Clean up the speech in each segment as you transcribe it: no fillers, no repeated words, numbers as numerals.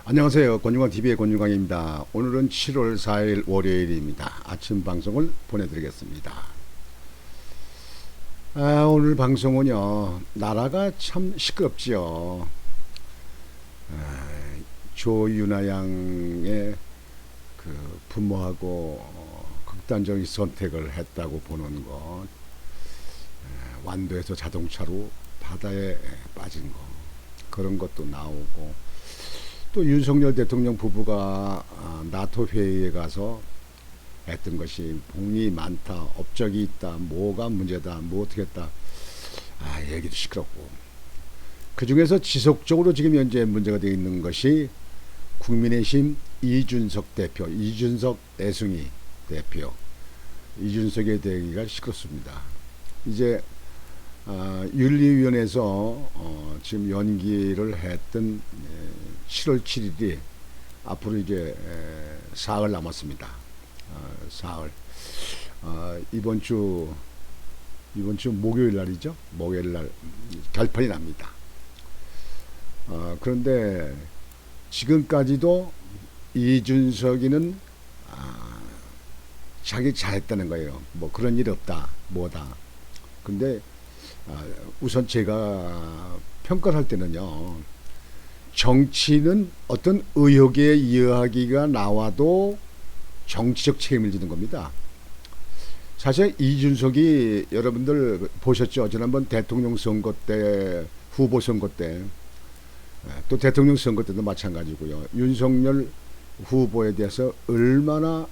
안녕하세요. 권중광TV의 권중광입니다. 오늘은 7월 4일 월요일입니다. 아침 방송을 보내드리겠습니다. 오늘 방송은요, 나라가 참 시끄럽지요. 조윤아 양의 그 부모하고 극단적인 선택을 했다고 보는 것, 완도에서 자동차로 바다에 빠진 것, 그런 것도 나오고, 또 윤석열 대통령 부부가 나토 회의에 가서 했던 것이 복리 많다, 업적이 있다, 뭐가 문제다, 뭐 어떻게 했다, 얘기도 시끄럽고, 그 중에서 지속적으로 지금 현재 문제가 되어 있는 것이 국민의힘 이준석 대표, 이준석 애승희 대표, 이준석에 대하기가 시끄럽습니다. 이제 윤리위원회에서 지금 연기를 했던 7월 7일이 앞으로 이제 사흘 남았습니다. 사흘. 이번 주 목요일 날이죠. 목요일 날 결판이 납니다. 그런데 지금까지도 이준석이는 자기 잘했다는 거예요. 뭐 그런 일 없다, 뭐다. 근데 우선 제가 평가를 할 때는요, 정치는 어떤 의혹의 이야기가 나와도 정치적 책임을 지는 겁니다. 사실 이준석이 여러분들 보셨죠? 지난번 대통령 선거 때, 후보 선거 때, 또 대통령 선거 때도 마찬가지고요. 윤석열 후보에 대해서 얼마나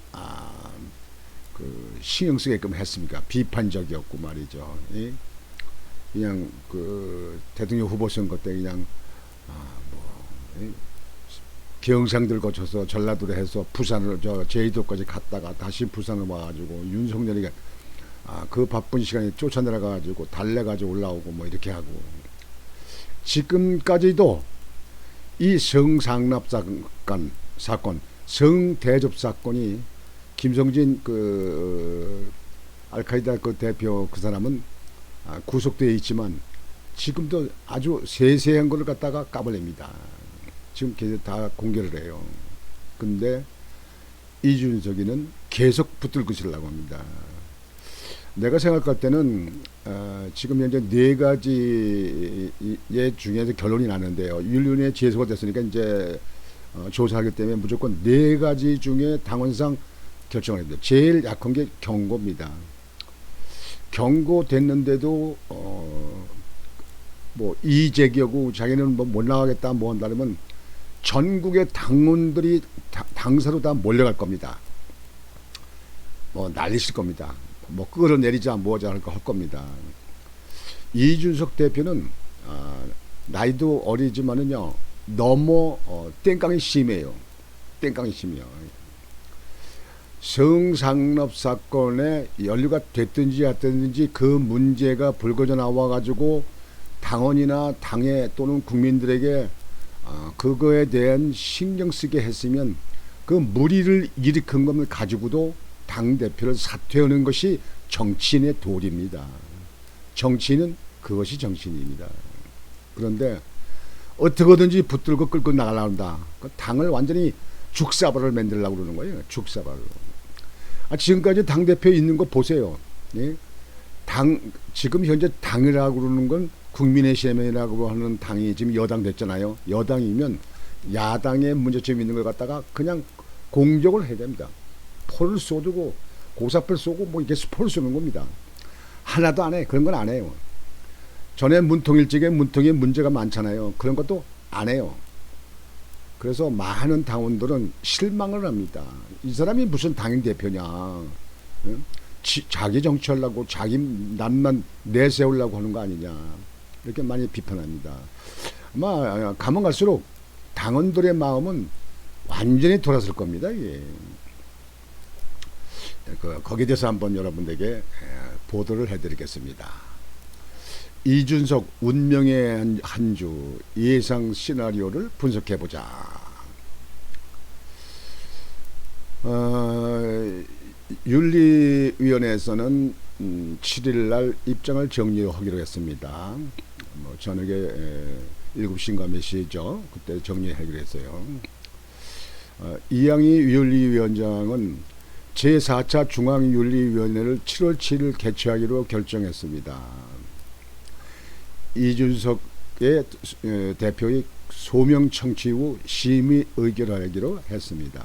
신경 쓰게끔 했습니까? 비판적이었고 말이죠. 그냥 그 대통령 후보 선거 때 그냥 경상들 거쳐서 전라도로 해서 부산을 제주도까지 갔다가 다시 부산을 와가지고 윤석열이가 그 바쁜 시간에 쫓아내려가지고 달래가지고 올라오고 뭐 이렇게 하고, 지금까지도 이 성상납 사건, 성대접 사건이 김성진 그 알카이다 그 대표 그 사람은 구속되어 있지만 지금도 아주 세세한 걸 갖다가 까발립니다. 지금 걔들 다 공개를 해요. 근데 이준석이는 계속 붙들고 있으려고 합니다. 내가 생각할 때는 지금 현재 네 가지 중에서 결론이 나는데요. 윤리위원회 제소가 됐으니까 이제 조사하기 때문에 무조건 네 가지 중에 당원상 결정을 해야 돼요. 제일 약한 게 경고입니다. 경고됐는데도 뭐 이재기하고 자기는 뭐 못 나가겠다 뭐 한다면 전국의 당원들이 당사로 다 몰려갈 겁니다. 뭐 난리칠 겁니다. 뭐 끌어내리자 뭐자 할 겁니다. 이준석 대표는 나이도 어리지만은요 너무 땡깡이 심해요. 땡깡이 심해요. 성상납 사건에 연루가 됐든지 안 그 문제가 불거져 나와가지고 당원이나 당에 또는 국민들에게 그거에 대한 신경 쓰게 했으면 그 무리를 일으킨 것을 가지고도 당대표를 사퇴하는 것이 정치인의 도리입니다. 정치인은 그것이 정치인입니다. 그런데 어떻게든지 붙들고 끌고 나가려고 한다. 그 당을 완전히 죽사발을 만들려고 그러는 거예요. 죽사발로. 지금까지 당대표에 있는 거 보세요. 예? 지금 현재 당이라고 그러는 건 국민의힘이라고 하는 당이 지금 여당 됐잖아요. 여당이면 야당의 문제점이 있는 걸 갖다가 그냥 공격을 해야 됩니다. 포를 쏘두고 고사포를 쏘고 뭐 이게 포를 쏘는 겁니다. 하나도 안 해. 그런 건 안 해요. 전에 문통일직에 문통에 문제가 많잖아요. 그런 것도 안 해요. 그래서 많은 당원들은 실망을 합니다. 이 사람이 무슨 당인 대표냐. 자기 정치하려고 자기 남만 내세우려고 하는 거 아니냐. 이렇게 많이 비판합니다. 아마 가면 갈수록 당원들의 마음은 완전히 돌아설 겁니다. 예. 거기에 대해서 한번 여러분들에게 보도를 해드리겠습니다. 이준석 운명의 한 주 예상 시나리오를 분석해보자. 윤리위원회에서는 7일날 입장을 정리하기로 했습니다. 뭐 저녁에 7시인가 몇 시죠. 그때 정리하기로 했어요. 이양희 윤리위원장은 제4차 중앙윤리위원회를 7월 7일 개최하기로 결정했습니다. 이준석의 대표의 소명 청취 후 심의 의결하기로 했습니다.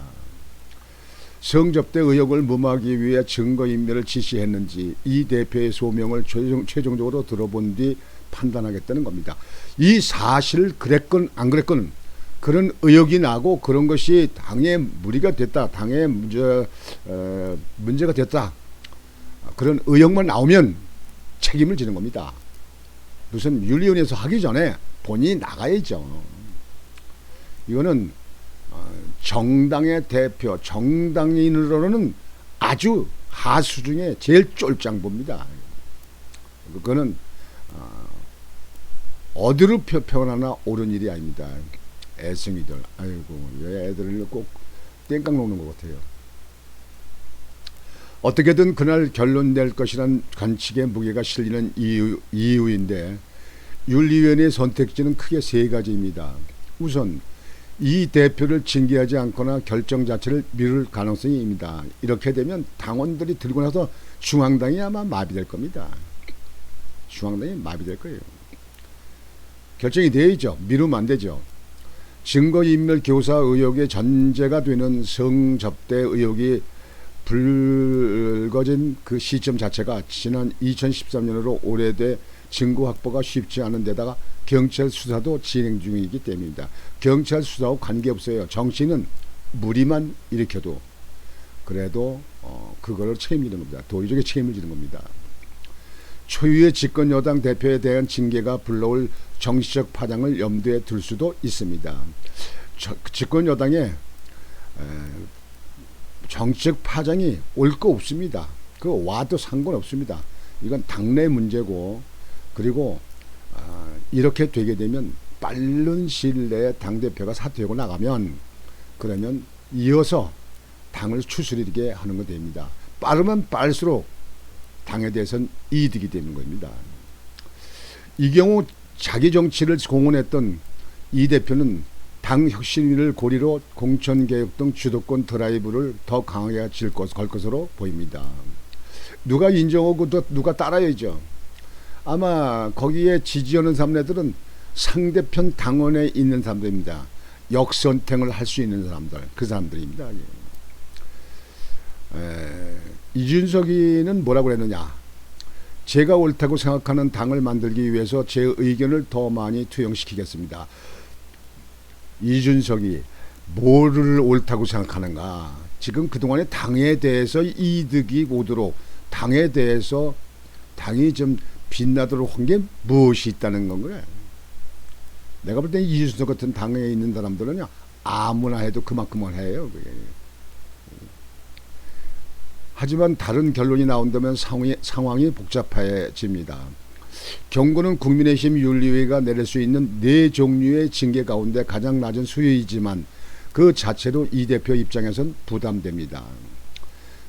성접대 의혹을 무마하기 위해 증거인멸을 지시했는지 이 대표의 소명을 최종적으로 들어본 뒤 판단하겠다는 겁니다. 이 사실 그랬건 안 그랬건 그런 의혹이 나고 그런 것이 당에 무리가 됐다, 당에 문제가 됐다, 그런 의혹만 나오면 책임을 지는 겁니다. 무슨 윤리위원회에서 하기 전에 본인이 나가야죠. 이거는 정당의 대표, 정당인으로는 아주 하수 중에 제일 쫄짱부입니다. 그거는 어디로 표현하나 옳은 일이 아닙니다. 애승이들, 아이고 왜 애들을 꼭 땡깡 놓는 것 같아요. 어떻게든 그날 결론 낼 것이란 관측의 무게가 실리는 이유인데 윤리위원회의 선택지는 크게 세 가지입니다. 우선 이 대표를 징계하지 않거나 결정 자체를 미룰 가능성이 있습니다. 이렇게 되면 당원들이 들고 나서 중앙당이 아마 마비될 겁니다. 중앙당이 마비될 거예요. 결정이 되어야죠. 미루면 안 되죠. 증거인멸 교사 의혹의 전제가 되는 성접대 의혹이 불거진 그 시점 자체가 지난 2013년으로 오래돼 증거 확보가 쉽지 않은 데다가 경찰 수사도 진행 중이기 때문입니다. 경찰 수사하고 관계없어요. 정치는 무리만 일으켜도 그래도 그거를 책임지는 겁니다. 도의적인 책임을 지는 겁니다. 초유의 집권여당 대표에 대한 징계가 불러올 정치적 파장을 염두에 둘 수도 있습니다. 집권여당에 정치적 파장이 올 거 없습니다. 그 와도 상관없습니다. 이건 당내 문제고, 그리고 이렇게 되게 되면 빠른 시일 내에 당대표가 사퇴하고 나가면 그러면 이어서 당을 추스리게 하는 거 됩니다. 빠르면 빠를수록 당에 대해서는 이득이 되는 겁니다. 이 경우 자기 정치를 공언했던 이 대표는 당 혁신위를 고리로 공천개혁 등 주도권 드라이브를 더 강하게 걸 것으로 보입니다. 누가 인정하고 누가 따라야죠. 아마 거기에 지지하는 사람들은 상대편 당원에 있는 사람들입니다. 역선택을 할 수 있는 사람들, 그 사람들입니다. 이준석이는 뭐라고 그랬느냐. 제가 옳다고 생각하는 당을 만들기 위해서 제 의견을 더 많이 투영시키겠습니다. 이준석이 뭐를 옳다고 생각하는가. 지금 그동안에 당에 대해서 이득이 오도록 당에 대해서 당이 좀 빛나도록 한 게 무엇이 있다는 건가요? 내가 볼 때 이준석 같은 당에 있는 사람들은요, 아무나 해도 그만큼만 해요. 하지만 다른 결론이 나온다면 상황이 복잡해집니다. 경고는 국민의힘 윤리위가 내릴 수 있는 4종류의 징계 가운데 가장 낮은 수위이지만 그 자체로 이 대표 입장에선 부담됩니다.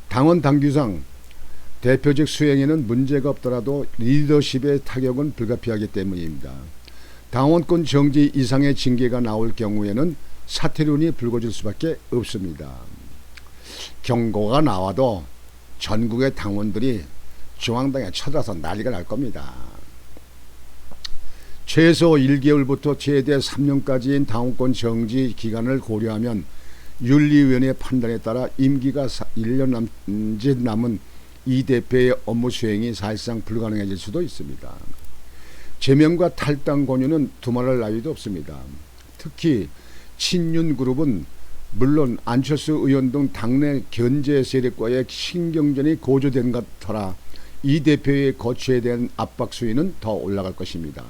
당원 당규상 대표직 수행에는 문제가 없더라도 리더십의 타격은 불가피하기 때문입니다. 당원권 정지 이상의 징계가 나올 경우에는 사퇴론이 불거질 수밖에 없습니다. 경고가 나와도 전국의 당원들이 중앙당에 쳐들어서 난리가 날 겁니다. 최소 1개월부터 최대 3년까지인 당원권 정지 기간을 고려하면 윤리위원회 판단에 따라 임기가 1년 남짓 남은 이 대표의 업무 수행이 사실상 불가능해질 수도 있습니다. 제명과 탈당 권유는 두말할 나위도 없습니다. 특히 친윤그룹은 물론 안철수 의원 등 당내 견제 세력과의 신경전이 고조된 것 터라 이 대표의 거취에 대한 압박 수위는 더 올라갈 것입니다.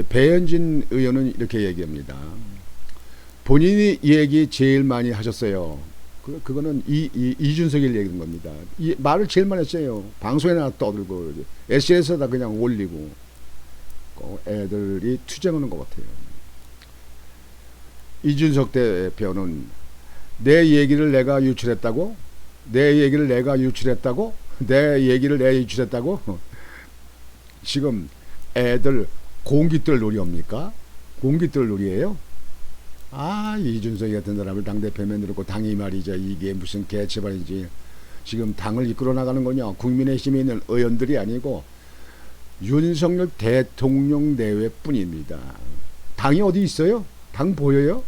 배현진 의원은 이렇게 얘기합니다. 본인이 이 얘기 제일 많이 하셨어요. 그거는 이준석이 얘기한 겁니다. 이 말을 제일 많이 했어요. 방송에나 떠들고 SNS에다 그냥 올리고 애들이 투쟁하는 것 같아요. 이준석 대표는 내 얘기를 내가 유출했다고? 내 얘기를 내가 유출했다고? 내 얘기를 내가 유출했다고? 지금 애들 공깃들 놀이 옵니까? 공깃들 놀이에요? 이준석이 같은 사람을 당대표에 넣고 당이 말이죠. 이게 무슨 개체발인지. 지금 당을 이끌어 나가는 거냐. 국민의힘에 있는 의원들이 아니고 윤석열 대통령 내외뿐입니다. 당이 어디 있어요? 당 보여요?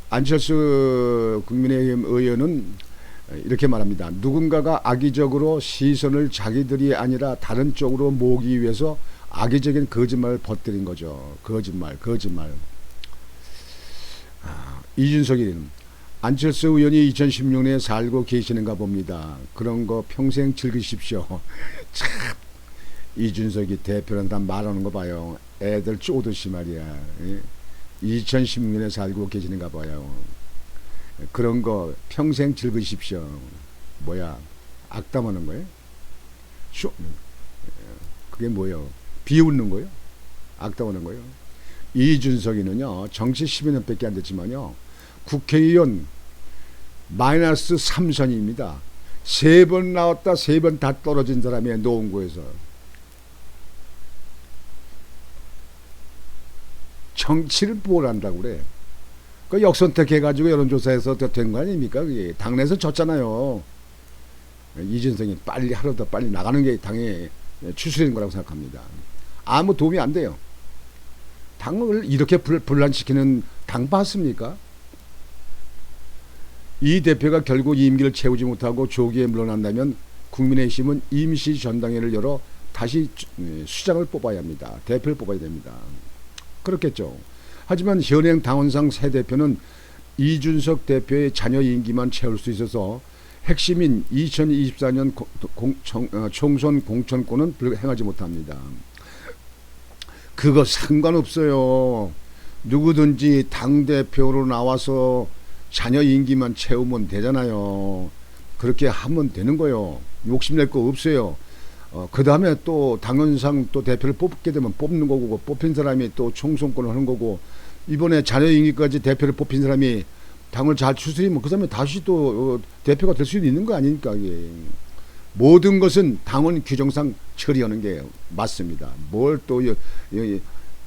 안철수 국민의힘 의원은 이렇게 말합니다. 누군가가 악의적으로 시선을 자기들이 아니라 다른 쪽으로 모으기 위해서 악의적인 거짓말을 퍼뜨린 거죠. 거짓말. 이준석이는 안철수 의원이 2016년에 살고 계시는가 봅니다. 그런 거 평생 즐기십시오. 참 이준석이 대표란다 말하는 거 봐요. 애들 쪼듯이 말이야. 2016년에 살고 계시는가 봐요. 그런 거 평생 즐기십시오. 뭐야? 악담하는 거예요? 그게 뭐예요? 비웃는 거예요? 악담하는 거예요? 이준석이는요, 정치 10여 년밖에 안 됐지만요, 국회의원 마이너스 3선입니다. 3번 나왔다 3번 다 떨어진 사람이에요. 노원구에서. 정치를 뭘 한다고 그래. 그 역선택해가지고 여론조사에서 된 거 아닙니까? 그게 당내에서 졌잖아요. 이준석이 빨리 하루 더 빨리 나가는 게 당의 추스리는 거라고 생각합니다. 아무 도움이 안 돼요. 당을 이렇게 분란시키는 당 봤습니까? 이 대표가 결국 임기를 채우지 못하고 조기에 물러난다면 국민의힘은 임시 전당회를 열어 다시 수장을 뽑아야 합니다. 대표를 뽑아야 됩니다. 그렇겠죠. 하지만 현행 당원상 새 대표는 이준석 대표의 자녀 임기만 채울 수 있어서 핵심인 2024년 총선 공천권은 행하지 못합니다. 그거 상관없어요. 누구든지 당대표로 나와서 자녀 임기만 채우면 되잖아요. 그렇게 하면 되는 거예요. 욕심낼 거 없어요. 그 다음에 또 당연상 또 대표를 뽑게 되면 뽑는 거고, 뽑힌 사람이 또 총선권을 하는 거고, 이번에 자녀 임기까지 대표를 뽑힌 사람이 당을 잘 추스리면 그 다음에 다시 또 대표가 될 수도 있는 거 아닙니까? 이게. 모든 것은 당원 규정상 처리하는 게 맞습니다. 뭘 또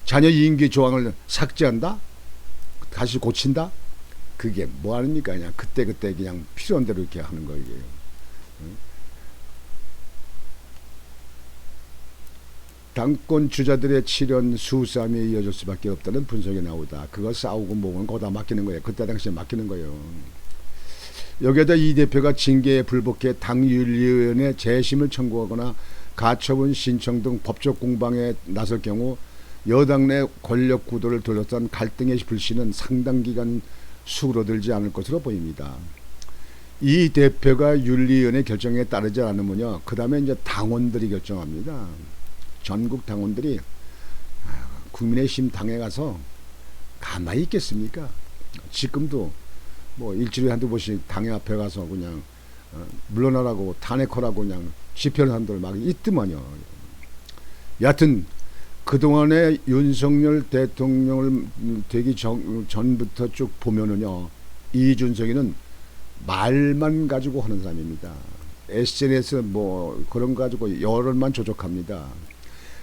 자녀 임기 조항을 삭제한다? 다시 고친다? 그게 뭐 아닙니까? 그냥 그때 그냥 필요한 대로 이렇게 하는 거예요. 당권 주자들의 치련 수싸움이 이어질 수밖에 없다는 분석이 나오다. 그거 싸우고 뭐건 거다 맡기는 거예요. 그때 당시에 맡기는 거예요. 여기에다 이 대표가 징계에 불복해 당윤리위원회 재심을 청구하거나 가처분 신청 등 법적 공방에 나설 경우 여당 내 권력 구도를 둘러싼 갈등의 불씨는 상당 기간 수그러들지 않을 것으로 보입니다. 이 대표가 윤리위원회 결정에 따르지 않으면요, 그 다음에 이제 당원들이 결정합니다. 전국 당원들이 국민의힘 당에 가서 가만히 있겠습니까? 지금도 뭐 일주일에 한두 번씩 당회 앞에 가서 그냥 물러나라고 탄핵하라고 그냥 집회를 한들 막 있더만요. 여하튼 그동안에 윤석열 대통령을 되기 전부터 쭉 보면은요, 이준석이는 말만 가지고 하는 사람입니다. SNS 뭐 그런 거 가지고 여론만 조작합니다.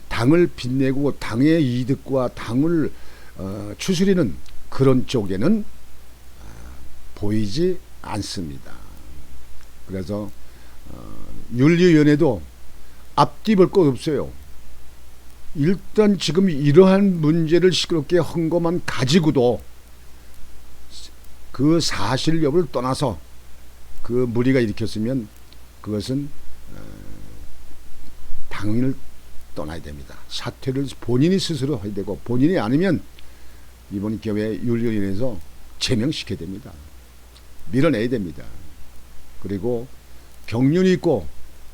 당을 빛내고 당의 이득과 당을 추스리는 그런 쪽에는 보이지 않습니다. 그래서 윤리위원회도 앞뒤 볼 것 없어요. 일단 지금 이러한 문제를 시끄럽게 한 것만 가지고도 그 사실 여부를 떠나서 그 무리가 일으켰으면 그것은 당을 떠나야 됩니다. 사퇴를 본인이 스스로 해야 되고, 본인이 아니면 이번 기회에 윤리위원회에서 제명시켜야 됩니다. 밀어내야 됩니다. 그리고 경륜 있고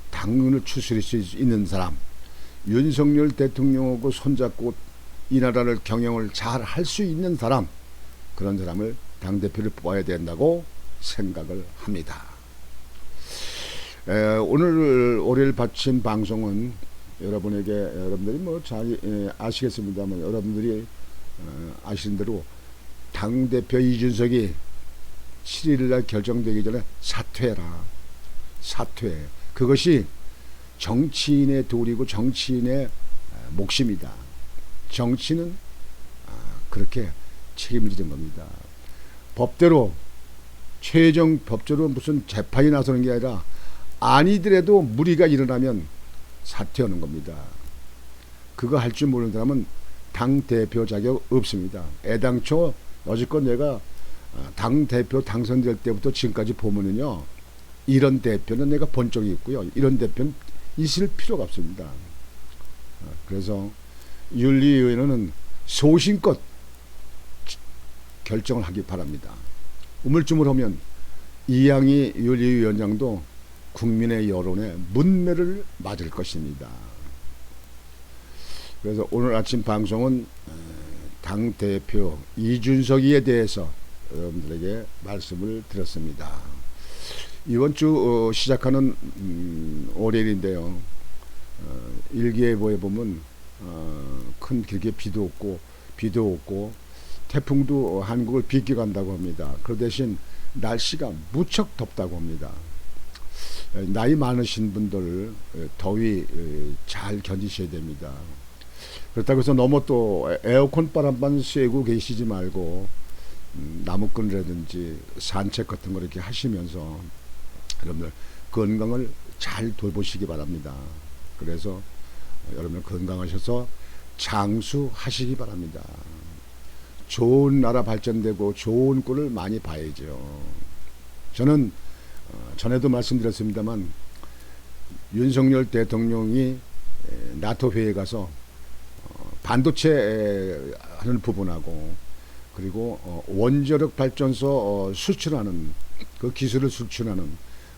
당을 추스릴 수 있는 사람, 윤석열 대통령하고 손잡고 이 나라를 경영을 잘 할 수 있는 사람, 그런 사람을 당대표를 뽑아야 된다고 생각을 합니다. 오늘 월요일 바친 방송은 여러분들이 뭐 잘 아시겠습니다만, 여러분들이 아시는 대로 당대표 이준석이 7일날 결정되기 전에 사퇴해라. 사퇴. 그것이 정치인의 도리고 정치인의 몫입니다. 정치는 그렇게 책임을 지는 겁니다. 법대로 최종 법적으로 무슨 재판이 나서는 게 아니라 아니더라도 무리가 일어나면 사퇴하는 겁니다. 그거 할 줄 모르는 사람은 당대표 자격 없습니다. 애당초 여지껏 내가 당대표 당선될 때부터 지금까지 보면은요, 이런 대표는 내가 본 적이 있고요, 이런 대표는 있을 필요가 없습니다. 그래서 윤리위원회는 소신껏 결정을 하기 바랍니다. 우물쭈물하면 이양희 윤리위원장도 국민의 여론에 문매를 맞을 것입니다. 그래서 오늘 아침 방송은 당대표 이준석이에 대해서 여러분들에게 말씀을 드렸습니다. 이번 주 시작하는 월요일인데요. 일기예보에 보면 큰 길게 비도 없고 태풍도 한국을 비껴간다고 합니다. 그 대신 날씨가 무척 덥다고 합니다. 나이 많으신 분들 더위 잘 견디셔야 됩니다. 그렇다고 해서 너무 또 에어컨 바람만 쐬고 계시지 말고 나무꾼이라든지 산책 같은 거 이렇게 하시면서 여러분들 건강을 잘 돌보시기 바랍니다. 그래서 여러분들 건강하셔서 장수하시기 바랍니다. 좋은 나라 발전되고 좋은 꼴을 많이 봐야죠. 저는 전에도 말씀드렸습니다만 윤석열 대통령이 나토 회의에 가서 반도체 하는 부분하고 그리고 원자력 발전소 수출하는 그 기술을 수출하는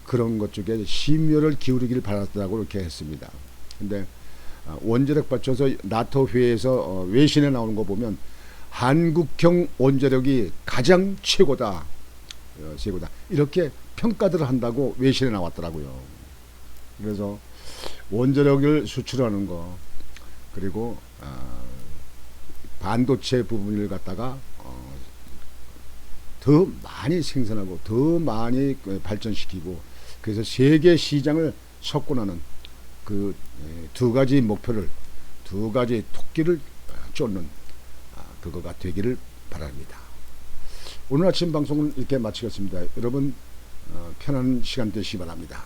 그런 것 쪽에 심혈을 기울이기를 바랐다고 이렇게 했습니다. 근데 원자력 발전소 나토 회의에서 외신에 나오는 거 보면 한국형 원자력이 가장 최고다 이렇게 평가들을 한다고 외신에 나왔더라고요. 그래서 원자력을 수출하는 거 그리고 반도체 부분을 갖다가 더 많이 생산하고 더 많이 발전시키고 그래서 세계 시장을 석권하는 그 두 가지 목표를 두 가지 토끼를 쫓는 그거가 되기를 바랍니다. 오늘 아침 방송은 이렇게 마치겠습니다. 여러분 편안한 시간 되시기 바랍니다.